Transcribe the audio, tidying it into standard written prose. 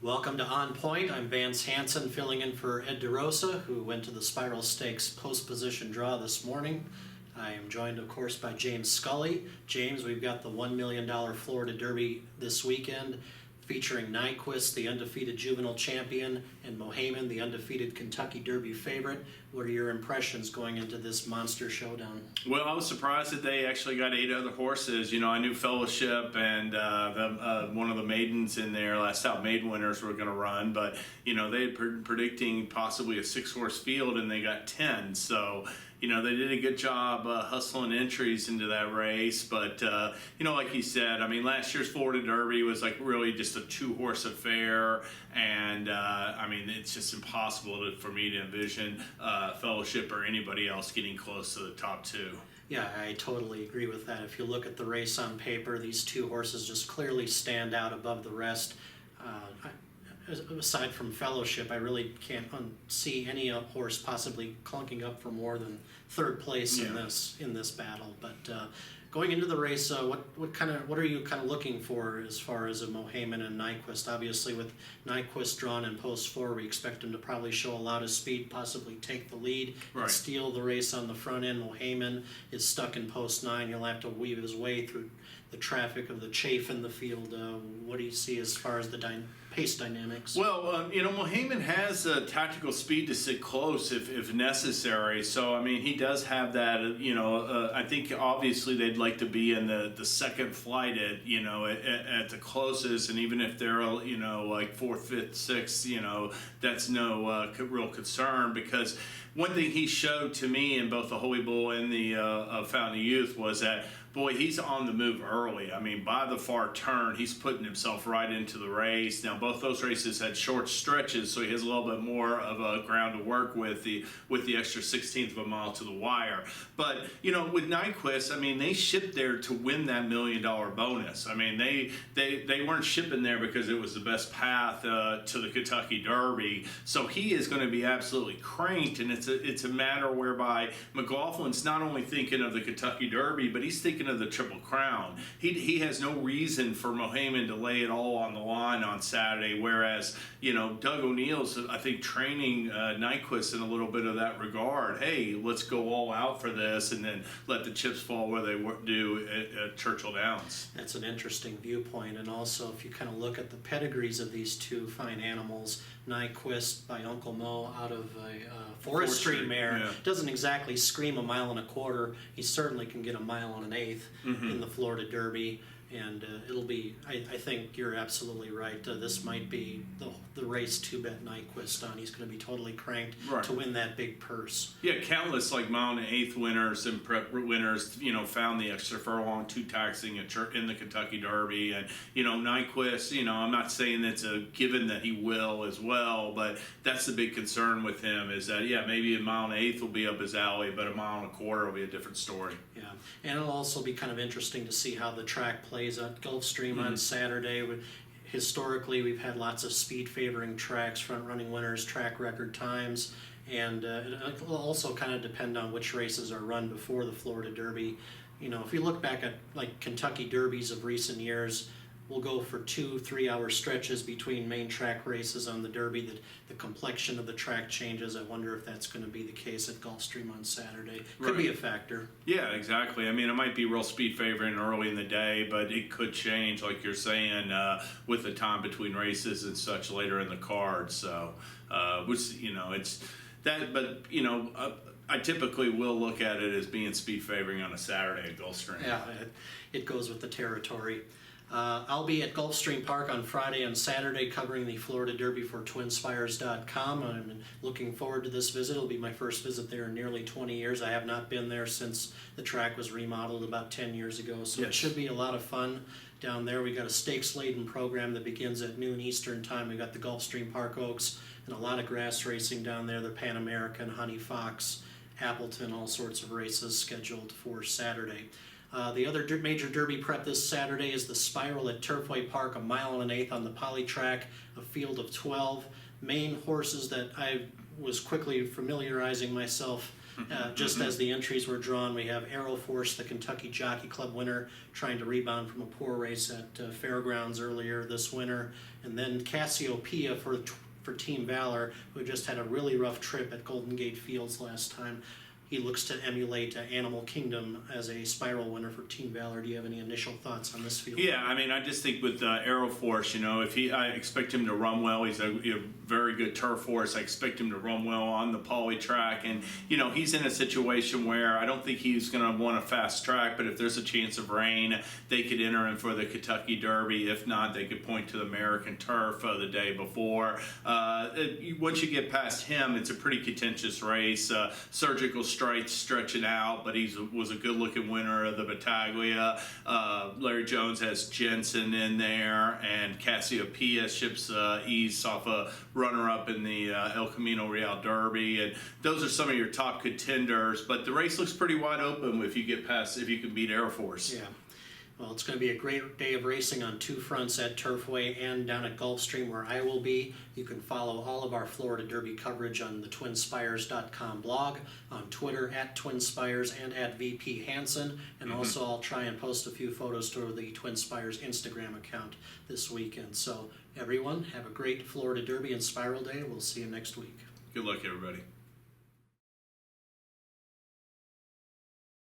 Welcome to On Point. I'm Vance Hanson, filling in for Ed DeRosa, who went to the Spiral Stakes post-position draw this morning. I am joined, of course, by James Scully. James, we've got the $1 million Florida Derby this weekend, featuring Nyquist, the undefeated juvenile champion, and Mohaymen, the undefeated Kentucky Derby favorite. What are your impressions going into this monster showdown? Well, I was surprised that they actually got 8 other horses. You know, I knew Fellowship and one of the maidens in there, last out maiden winners, were going to run, but you know they had predicting possibly a 6-horse field, and they got 10. So you know, they did a good job hustling entries into that race. But, you know, like he said, I mean, last year's Florida Derby was like really just a 2-horse affair. And, I mean, it's just impossible for me to envision Fellowship or anybody else getting close to the top 2. Yeah, I totally agree with that. If you look at the race on paper, these 2 horses just clearly stand out above the rest. Aside from Fellowship, I really can't see any horse possibly clunking up for more than 3rd place in this battle. But going into the race, what are you kind of looking for as far as a Mohaymen and Nyquist? Obviously, with Nyquist drawn in post 4, we expect him to probably show a lot of speed, possibly take the lead, and steal the race on the front end. Mohaymen is stuck in post 9. He'll have to weave his way through the traffic of the chafe in the field. What do you see as far as the pace dynamics? Well, you know, Mohaymen has tactical speed to sit close if necessary. So, I mean, he does have that, you know, I think obviously they'd like to be in the second flight at, you know, at the closest. And even if they're, you know, like 4th, 5th, 6th, you know, that's no real concern, because one thing he showed to me in both the Holy Bull and the Fountain of Youth was that, boy, he's on the move early. I mean, by the far turn, he's putting himself right into the race. Now, both those races had short stretches, so he has a little bit more of a ground to work with the extra 1/16 of a mile to the wire. But, you know, with Nyquist, I mean, they shipped there to win that $1 million bonus. I mean, they weren't shipping there because it was the best path to the Kentucky Derby. So he is going to be absolutely cranked, and it's a matter whereby McLaughlin's not only thinking of the Kentucky Derby, but he's thinking of the Triple Crown. He has no reason for Mohaymen to lay it all on the line on Saturday, whereas, you know, Doug O'Neill's, I think, training Nyquist in a little bit of that regard. Hey, let's go all out for this and then let the chips fall where they do at Churchill Downs. That's an interesting viewpoint. And also, if you kind of look at the pedigrees of these 2 fine animals, Nyquist by Uncle Mo out of a Forestry mare, doesn't exactly scream 1.25 miles. He certainly can get 1.125 miles in the Florida Derby, and it'll be, I think you're absolutely right. This might be the race to bet Nyquist on. He's going to be totally cranked to win that big purse. Yeah, countless like 1.125 winners and prep winners, you know, found the extra furlong 2 taxing in the Kentucky Derby. And, you know, Nyquist, you know, I'm not saying it's a given that he will as well, but that's the big concern with him is that, yeah, maybe 1.125 miles will be up his alley, but 1.25 miles will be a different story. Yeah, and it'll also be kind of interesting to see how the track plays at Gulfstream on Saturday. Historically, we've had lots of speed favoring tracks, front-running winners, track record times, and it will also kind of depend on which races are run before the Florida Derby. You know, if you look back at like Kentucky Derbies of recent years, we'll go for 2-3 hour stretches between main track races on the Derby. The complexion of the track changes. I wonder if that's going to be the case at Gulfstream on Saturday. Could be a factor. Yeah, exactly. I mean, it might be real speed favoring early in the day, but it could change, like you're saying, with the time between races and such later in the card. So, which, you know, it's that, but, you know, I typically will look at it as being speed favoring on a Saturday at Gulfstream. Yeah, it goes with the territory. I'll be at Gulfstream Park on Friday and Saturday covering the Florida Derby for TwinSpires.com. I'm looking forward to this visit. It'll be my first visit there in nearly 20 years. I have not been there since the track was remodeled about 10 years ago, so it should be a lot of fun down there. We got a stakes-laden program that begins at noon Eastern time. We got the Gulfstream Park Oaks and a lot of grass racing down there, the Pan American, Honey Fox, Appleton, all sorts of races scheduled for Saturday. The other major Derby prep this Saturday is the Spiral at Turfway Park, 1.125 miles on the poly track, a field of 12 main horses that I was quickly familiarizing myself Just as the entries were drawn, we have Aero Force, the Kentucky Jockey Club winner, trying to rebound from a poor race at Fairgrounds earlier this winter. And then Cassiopeia for Team Valor, who just had a really rough trip at Golden Gate Fields last time. He looks to emulate Animal Kingdom as a spiral winner for Team Valor. Do you have any initial thoughts on this field? Yeah, I mean, I just think with Aero Force, I expect him to run well. He's a very good turf horse. I expect him to run well on the poly track, and he's in a situation where I don't think he's going to want a fast track. But if there's a chance of rain, they could enter him for the Kentucky Derby. If not, they could point to the American Turf the day before. Once you get past him, it's a pretty contentious race. Surgical Stripes stretching out, but he was a good-looking winner of the Battaglia. Larry Jones has Jensen in there, and Cassiopeia ships ease off a runner-up in the El Camino Real Derby, and those are some of your top contenders. But the race looks pretty wide open if you can beat Air Force. Yeah. Well, it's going to be a great day of racing on two fronts at Turfway and down at Gulfstream, where I will be. You can follow all of our Florida Derby coverage on the TwinSpires.com blog, on Twitter at TwinSpires and at VP Hanson, and also I'll try and post a few photos to the TwinSpires Instagram account this weekend. So everyone, have a great Florida Derby and Spiral Day. We'll see you next week. Good luck, everybody.